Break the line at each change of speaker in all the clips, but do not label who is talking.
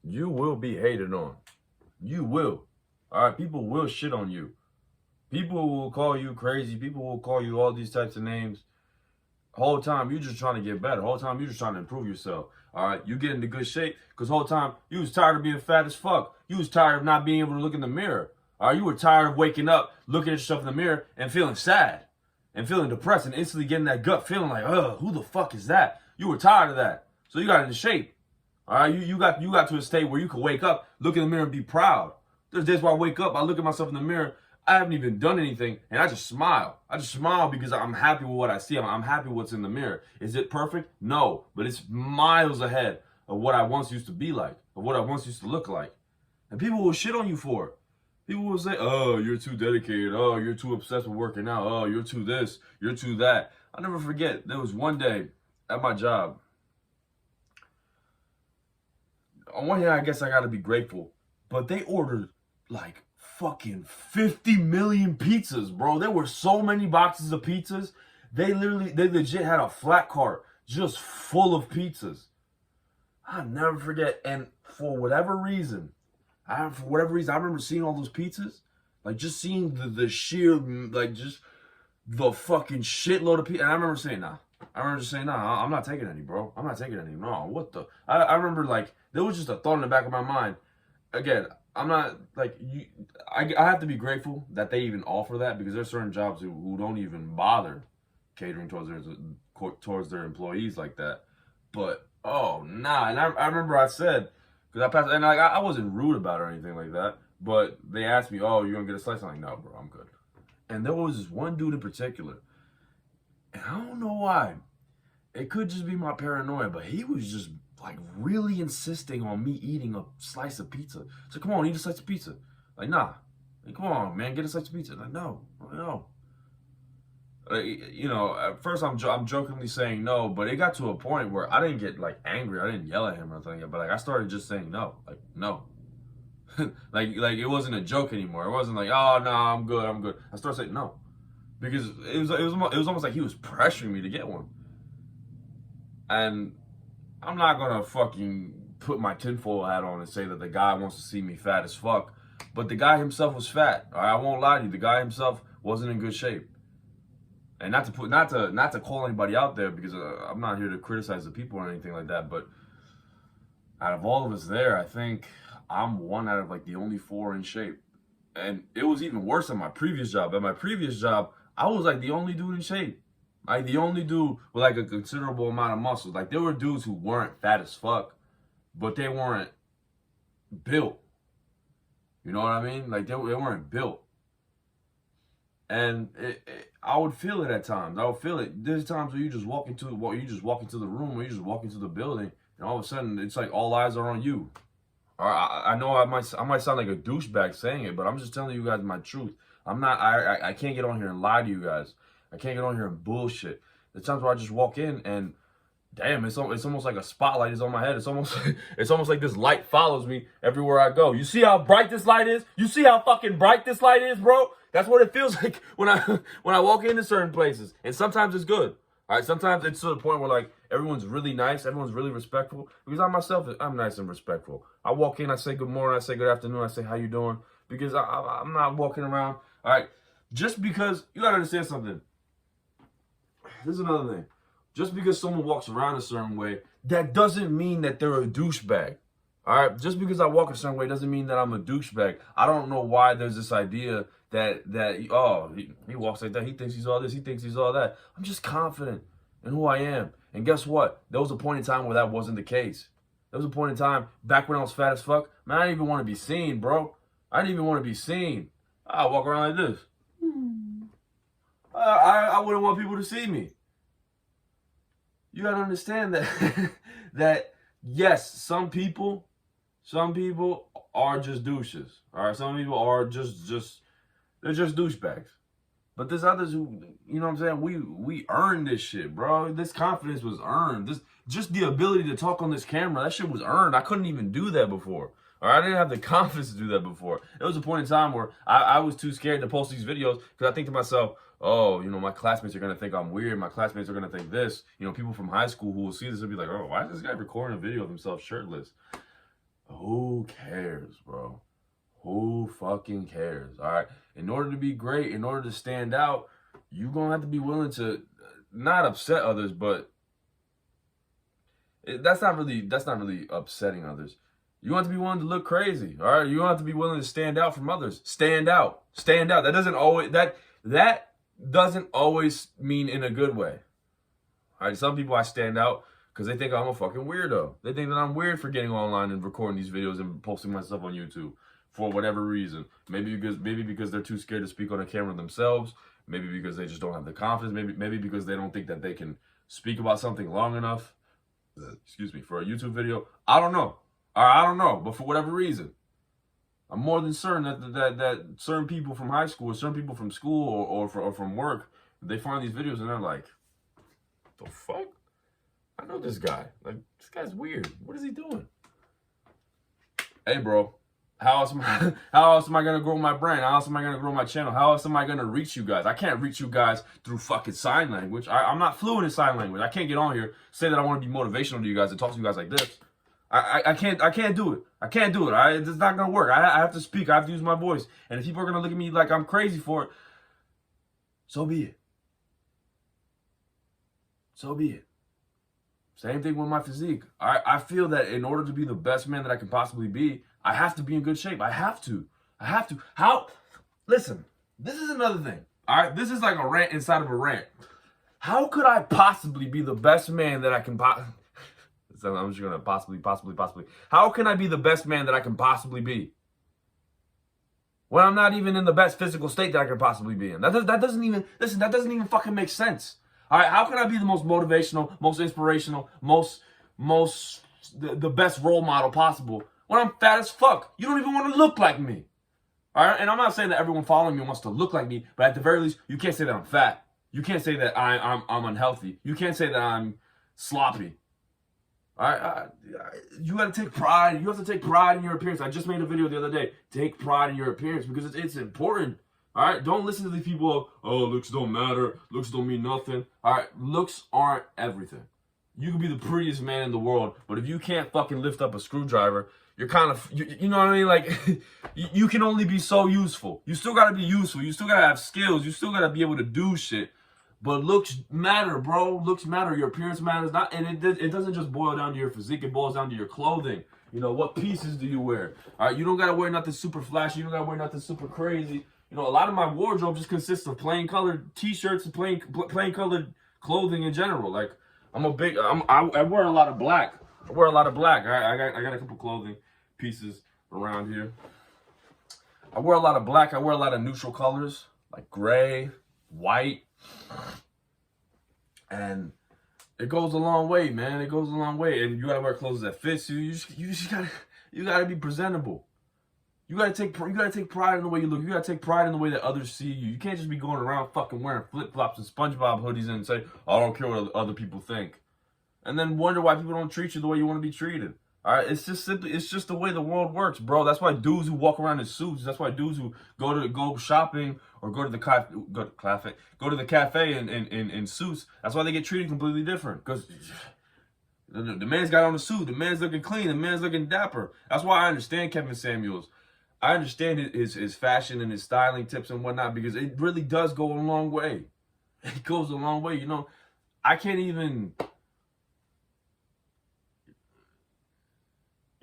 you will be hated on. You will. All right, people will shit on you. People will call you crazy. People will call you all these types of names. Whole time you just trying to get better. Whole time you just trying to improve yourself. All right, you get into good shape because whole time you was tired of being fat as fuck. You was tired of not being able to look in the mirror. All right, you were tired of waking up, looking at yourself in the mirror and feeling sad and feeling depressed and instantly getting that gut feeling like, who the fuck is that? You were tired of that, so you got into shape. All right, you got to a state where you could wake up, look in the mirror, and be proud. There's days where I wake up, I look at myself in the mirror, I haven't even done anything, and I just smile. I just smile because I'm happy with what I see. I'm happy with what's in the mirror. Is it perfect? No, but it's miles ahead of what I once used to be like, of what I once used to look like. And people will shit on you for it. People will say, oh, you're too dedicated. Oh, you're too obsessed with working out. Oh, you're too this. You're too that. I'll never forget, there was one day at my job. On one hand, I guess I got to be grateful, but they ordered like fucking 50 million pizzas, bro. There were so many boxes of pizzas. They legit had a flat cart just full of pizzas. I'll never forget. And for whatever reason, I remember seeing all those pizzas, like just seeing the sheer, like just the fucking shitload of pizza. And I remember saying, nah. I remember just saying, nah, I'm not taking any, bro. I'm not taking any. No, what the? I remember, like, there was just a thought in the back of my mind. Again, I'm not, like, I have to be grateful that they even offer that because there's certain jobs who don't even bother catering towards their employees like that. But, oh, nah. And I remember I said, because I passed, and like, I wasn't rude about it or anything like that, but they asked me, oh, you going to get a slice? I'm like, no, bro, I'm good. And there was this one dude in particular, and I don't know why. It could just be my paranoia, but he was just like really insisting on me eating a slice of pizza. So come on, eat a slice of pizza. Like, nah. Like, come on, man, get a slice of pizza. Like, no. You know, at first I'm jokingly saying no, but it got to a point where I didn't get like angry. I didn't yell at him or anything, but like I started just saying no. Like, no. like it wasn't a joke anymore. It wasn't like, oh no, I'm good. I started saying no. Because it was almost like he was pressuring me to get one. And I'm not gonna fucking put my tinfoil hat on and say that the guy wants to see me fat as fuck, but the guy himself was fat. All right, I won't lie to you. The guy himself wasn't in good shape. And not to call anybody out there because I'm not here to criticize the people or anything like that. But out of all of us there, I think I'm one out of like the only 4 in shape. And it was even worse at my previous job. At my previous job, I was like the only dude in shape. Like the only dude with like a considerable amount of muscles. Like there were dudes who weren't fat as fuck, but they weren't built. You know what I mean? Like they weren't built. And I would feel it at times. I would feel it. There's times where you just walk into the room, or you just walk into the building, and all of a sudden it's like all eyes are on you. Or I know I might sound like a douchebag saying it, but I'm just telling you guys my truth. I can't get on here and lie to you guys. I can't get on here and bullshit. There's times where I just walk in and damn, it's almost like a spotlight is on my head. It's almost like this light follows me everywhere I go. You see how bright this light is? You see how fucking bright this light is, bro? That's what it feels like when I walk into certain places. And sometimes it's good. All right, sometimes it's to the point where like everyone's really nice, everyone's really respectful. Because I myself, I'm nice and respectful. I walk in, I say good morning, I say good afternoon, I say how you doing? Because I'm not walking around. All right, just because you gotta understand something. This is another thing. Just because someone walks around a certain way, that doesn't mean that they're a douchebag. All right, just because I walk a certain way doesn't mean that I'm a douchebag. I don't know why there's this idea that he walks like that. He thinks he's all this. He thinks he's all that. I'm just confident in who I am. And guess what? There was a point in time where that wasn't the case. There was a point in time back when I was fat as fuck. Man, I didn't even want to be seen, bro. I didn't even want to be seen. I walk around like this. I wouldn't want people to see me. You gotta understand that that yes, some people are just douches. All right, some people are just they're just douchebags. But there's others who, you know what I'm saying? We earned this shit, bro. This confidence was earned. This just the ability to talk on this camera, that shit was earned. I couldn't even do that before. All right, I didn't have the confidence to do that before. There was a point in time where I was too scared to post these videos because I think to myself, oh, you know, my classmates are going to think I'm weird. My classmates are going to think this. You know, people from high school who will see this will be like, oh, why is this guy recording a video of himself shirtless? Who cares, bro? Who fucking cares? All right. In order to be great, in order to stand out, you're gonna have to be willing to not upset others, but that's not really upsetting others. You have to be willing to look crazy. All right. You don't have to be willing to stand out from others. Stand out. Stand out. That doesn't always mean in a good way. All right. Some people I stand out because they think I'm a fucking weirdo. They think that I'm weird for getting online and recording these videos and posting myself on YouTube for whatever reason. Maybe because they're too scared to speak on a camera themselves. Maybe because they just don't have the confidence. Maybe because they don't think that they can speak about something long enough. Excuse me, for a YouTube video. I don't know. I don't know. But for whatever reason, I'm more than certain that certain people from high school, or certain people from school, or from work, they find these videos and they're like, "The fuck? I know this guy. Like, this guy's weird. What is he doing?" Hey, bro. How else am I gonna grow my brand? How else am I gonna grow my channel? How else am I gonna reach you guys? I can't reach you guys through fucking sign language. I'm not fluent in sign language. I can't get on here, say that I want to be motivational to you guys and talk to you guys like this. I can't do it. I can't do it. It's not gonna work. I have to speak. I have to use my voice. And if people are gonna look at me like I'm crazy for it, so be it. So be it. Same thing with my physique. I feel that in order to be the best man that I can possibly be, I have to be in good shape. I have to. How? Listen, this is another thing. All right, this is like a rant inside of a rant. How could I possibly be the best man that I can so I'm just gonna possibly. How can I be the best man that I can possibly be when I'm not even in the best physical state that I could possibly be in? That doesn't even fucking make sense. All right, how can I be the most motivational, most inspirational, the best role model possible when I'm fat as fuck? You don't even want to look like me. All right, and I'm not saying that everyone following me wants to look like me, but at the very least, you can't say that I'm fat. You can't say that I'm unhealthy. You can't say that I'm sloppy. All right, you got to take pride. You have to take pride in your appearance. I just made a video the other day. Take pride in your appearance because it's important. All right, don't listen to these people. Oh, looks don't matter. Looks don't mean nothing. All right, looks aren't everything. You can be the prettiest man in the world, but if you can't fucking lift up a screwdriver, you're kind of, you know what I mean? Like, you can only be so useful. You still got to be useful. You still got to have skills. You still got to be able to do shit. But looks matter, bro. Looks matter. Your appearance matters. And it doesn't just boil down to your physique. It boils down to your clothing. You know, what pieces do you wear? All right, you don't got to wear nothing super flashy. You don't got to wear nothing super crazy. You know, a lot of my wardrobe just consists of plain colored t-shirts and plain colored clothing in general. Like, I wear a lot of black. I got a couple clothing pieces around here. I wear a lot of black. I wear a lot of neutral colors, like gray, white. And it goes a long way, man. It goes a long way. And you gotta wear clothes that fits you. You gotta be presentable. You gotta take pride in the way you look. You gotta take pride in the way that others see you. You can't just be going around fucking wearing flip-flops and SpongeBob hoodies and say, "Oh, I don't care what other people think," and then wonder why people don't treat you the way you want to be treated. All right, it's just the way the world works, bro. That's why dudes who walk around in suits. That's why dudes who go shopping or go to the cafe in suits. That's why they get treated completely different because the man's got on a suit. The man's looking clean. The man's looking dapper. That's why I understand Kevin Samuels. I understand his fashion and his styling tips and whatnot because it really does go a long way. It goes a long way. You know, I can't even...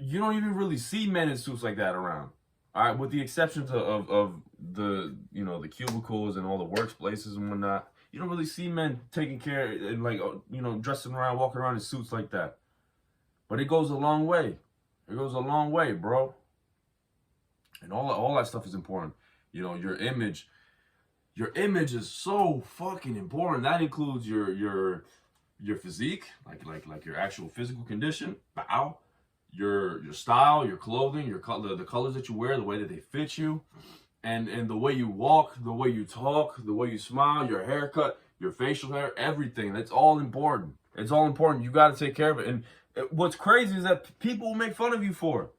You don't even really see men in suits like that around. All right, with the exceptions of the, you know, the cubicles and all the workplaces and whatnot. You don't really see men taking care and, like, you know, dressing around, walking around in suits like that. But it goes a long way. It goes a long way, bro. And all that stuff is important. You know, your image is so fucking important. That includes your physique, like your actual physical condition, bow, your style, your clothing, the colors that you wear, the way that they fit you, and the way you walk, the way you talk, the way you smile, your haircut, your facial hair, everything. That's all important. It's all important. You got to take care of it. And what's crazy is that people will make fun of you for it.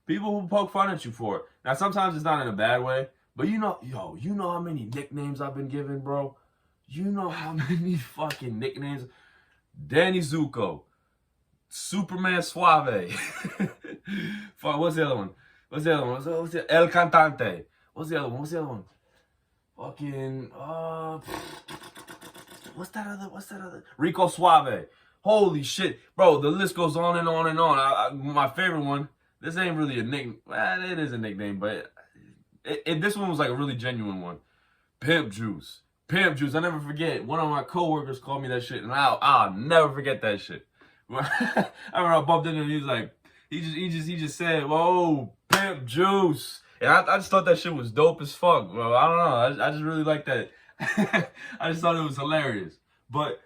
People will poke fun at you for it. Now, sometimes it's not in a bad way, but you know how many nicknames I've been given, bro? You know how many fucking nicknames? Danny Zuko, Superman Suave. Fuck, what's the other one? What's the other one? What's the El Cantante? What's the other one? What's the other one? Fucking what's that other? Rico Suave. Holy shit, bro! The list goes on and on and on. My favorite one. This ain't really a nickname. Well, it is a nickname, but this one was like a really genuine one. Pimp Juice. Pimp Juice. I never forget. One of my coworkers called me that shit, and I'll never forget that shit. I remember I bumped into him. He was like, he just said, "Whoa, Pimp Juice," and I just thought that shit was dope as fuck, bro. I don't know. I just really like that. I just thought it was hilarious. But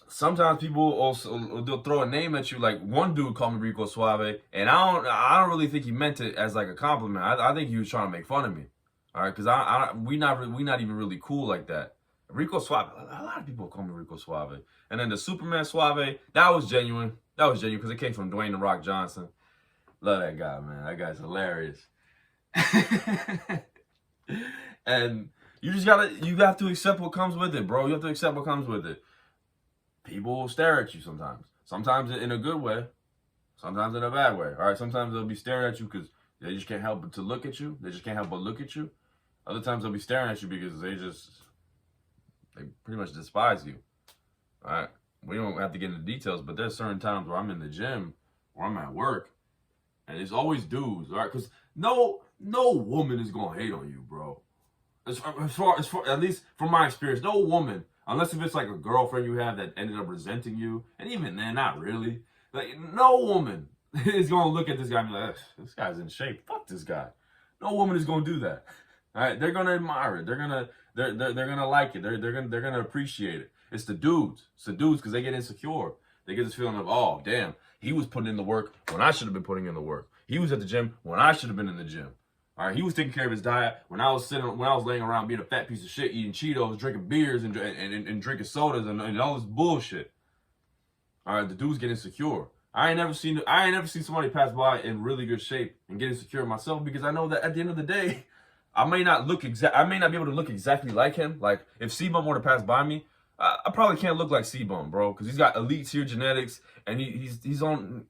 sometimes people also they'll throw a name at you. Like one dude called me Rico Suave, and I don't really think he meant it as like a compliment. I think he was trying to make fun of me. All right, because we not even really cool like that. Rico Suave, a lot of people call me Rico Suave. And then the Superman Suave, that was genuine. That was genuine because it came from Dwayne "The Rock" Johnson. Love that guy, man. That guy's hilarious. And you have to accept what comes with it, bro. You have to accept what comes with it. People will stare at you sometimes. Sometimes in a good way. Sometimes in a bad way. All right, sometimes they'll be staring at you because they just can't help but to look at you. They just can't help but look at you. Other times they'll be staring at you because they pretty much despise you. All right, we don't have to get into details, but there's certain times where I'm in the gym or I'm at work, and it's always dudes, all right? Because no woman is gonna hate on you, bro. As far at least from my experience, no woman, unless if it's like a girlfriend you have that ended up resenting you, and even then, not really. Like no woman is gonna look at this guy and be like, "This guy's in shape. Fuck this guy." No woman is gonna do that. All right, they're gonna admire it. They're gonna like it. They're gonna appreciate it. It's the dudes. It's the dudes because they get insecure. They get this feeling of, oh damn, he was putting in the work when I should have been putting in the work. He was at the gym when I should have been in the gym. All right, he was taking care of his diet when I was laying around being a fat piece of shit, eating Cheetos, drinking beers, and drinking sodas and all this bullshit. All right, the dudes get insecure. I ain't never seen somebody pass by in really good shape and get insecure myself because I know that at the end of the day, I may not be able to look exactly like him. Like if C-Bum were to pass by me, I probably can't look like C-Bum, bro, because he's got elite tier genetics and he's on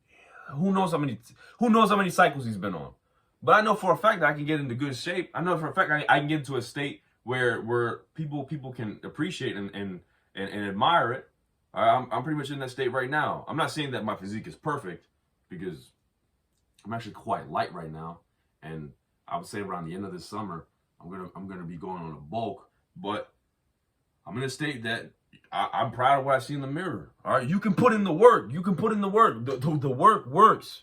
who knows how many cycles he's been on. But I know for a fact that I can get into good shape. I know for a fact I can get into a state where people can appreciate and admire it. I'm pretty much in that state right now. I'm not saying that my physique is perfect because I'm actually quite light right now, and I would say around the end of this summer I'm gonna be going on a bulk. But I'm in a state that I'm proud of what I see in the mirror. All right, you can put in the work. You can put in the work. The work works.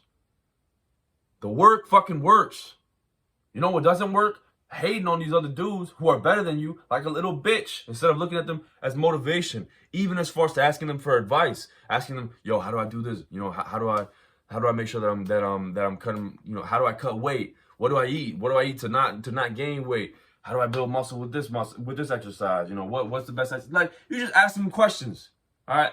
The work fucking works. You know what doesn't work? Hating on these other dudes who are better than you like a little bitch instead of looking at them as motivation. Even as far as to asking them for advice, asking them, yo, how do I do this? You know, how do I make sure that I'm cutting? You know, how do I cut weight? What do I eat? What do I eat to not gain weight? How do I build muscle with this exercise? You know, what's the best exercise? Like you just ask them questions. All right.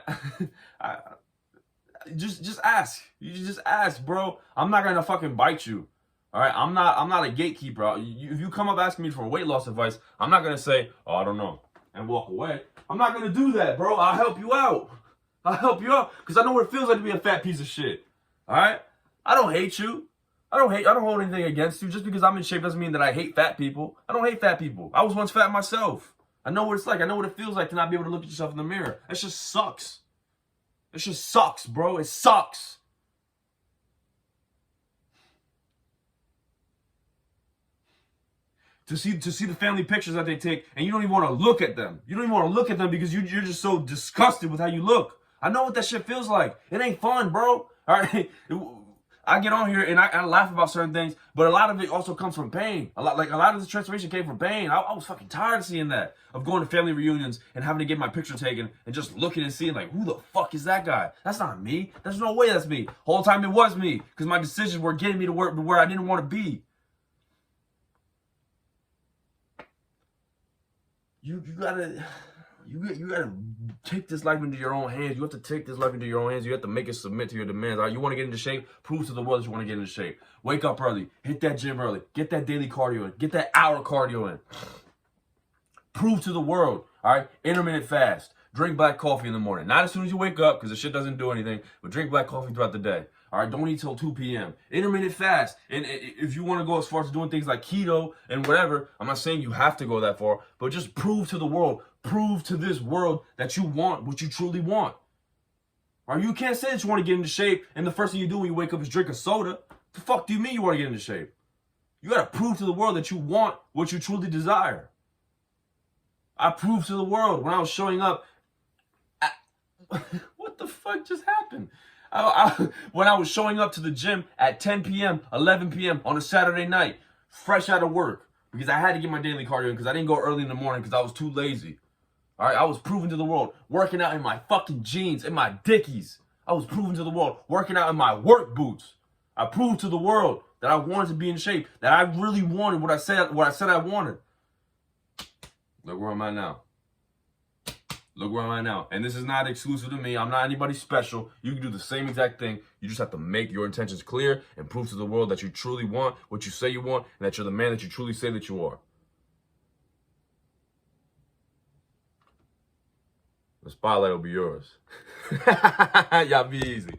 Just ask. You just ask, bro. I'm not gonna fucking bite you. All right. I'm not a gatekeeper. If you come up asking me for weight loss advice, I'm not gonna say, oh, I don't know, and walk away. I'm not gonna do that, bro. I'll help you out. I'll help you out because I know what it feels like to be a fat piece of shit. All right. I don't hate you. I don't hold anything against you. Just because I'm in shape doesn't mean that I hate fat people. I don't hate fat people. I was once fat myself. I know what it's like. I know what it feels like to not be able to look at yourself in the mirror. That just sucks. It just sucks, bro. It sucks. To see the family pictures that they take, and you don't even want to look at them. You don't even want to look at them because you're just so disgusted with how you look. I know what that shit feels like. It ain't fun, bro. All right. I get on here and I laugh about certain things, but a lot of it also comes from pain. A lot of this transformation came from pain. I was fucking tired of seeing that, of going to family reunions and having to get my picture taken and just looking and seeing like, who the fuck is that guy? That's not me. There's no way that's me. Whole time it was me because my decisions were getting me to where I didn't want to be. You gotta take this life into your own hands. You have to take this life into your own hands. You have to make it submit to your demands. All right, you want to get into shape? Prove to the world that you want to get into shape. Wake up early. Hit that gym early. Get that daily cardio in. Get that hour cardio in. Prove to the world. All right, intermittent fast. Drink black coffee in the morning. Not as soon as you wake up, because the shit doesn't do anything, but drink black coffee throughout the day. All right, don't eat till 2 p.m. Intermittent fast. And if you want to go as far as doing things like keto and whatever, I'm not saying you have to go that far, but just prove to the world, prove to this world that you want what you truly want. Or you can't say that you want to get into shape and the first thing you do when you wake up is drink a soda. The fuck do you mean you want to get into shape? You got to prove to the world that you want what you truly desire. I proved to the world when I was showing up. What the fuck just happened? When I was showing up to the gym at 10 p.m., 11 p.m. on a Saturday night, fresh out of work, because I had to get my daily cardio in because I didn't go early in the morning because I was too lazy. All right, I was proving to the world, working out in my fucking jeans, in my Dickies. I was proving to the world, working out in my work boots. I proved to the world that I wanted to be in shape, that I really wanted what I said I wanted. Look where I'm at now. Look where I'm at now. And this is not exclusive to me. I'm not anybody special. You can do the same exact thing. You just have to make your intentions clear and prove to the world that you truly want what you say you want and that you're the man that you truly say that you are. The spotlight will be yours. Y'all be easy.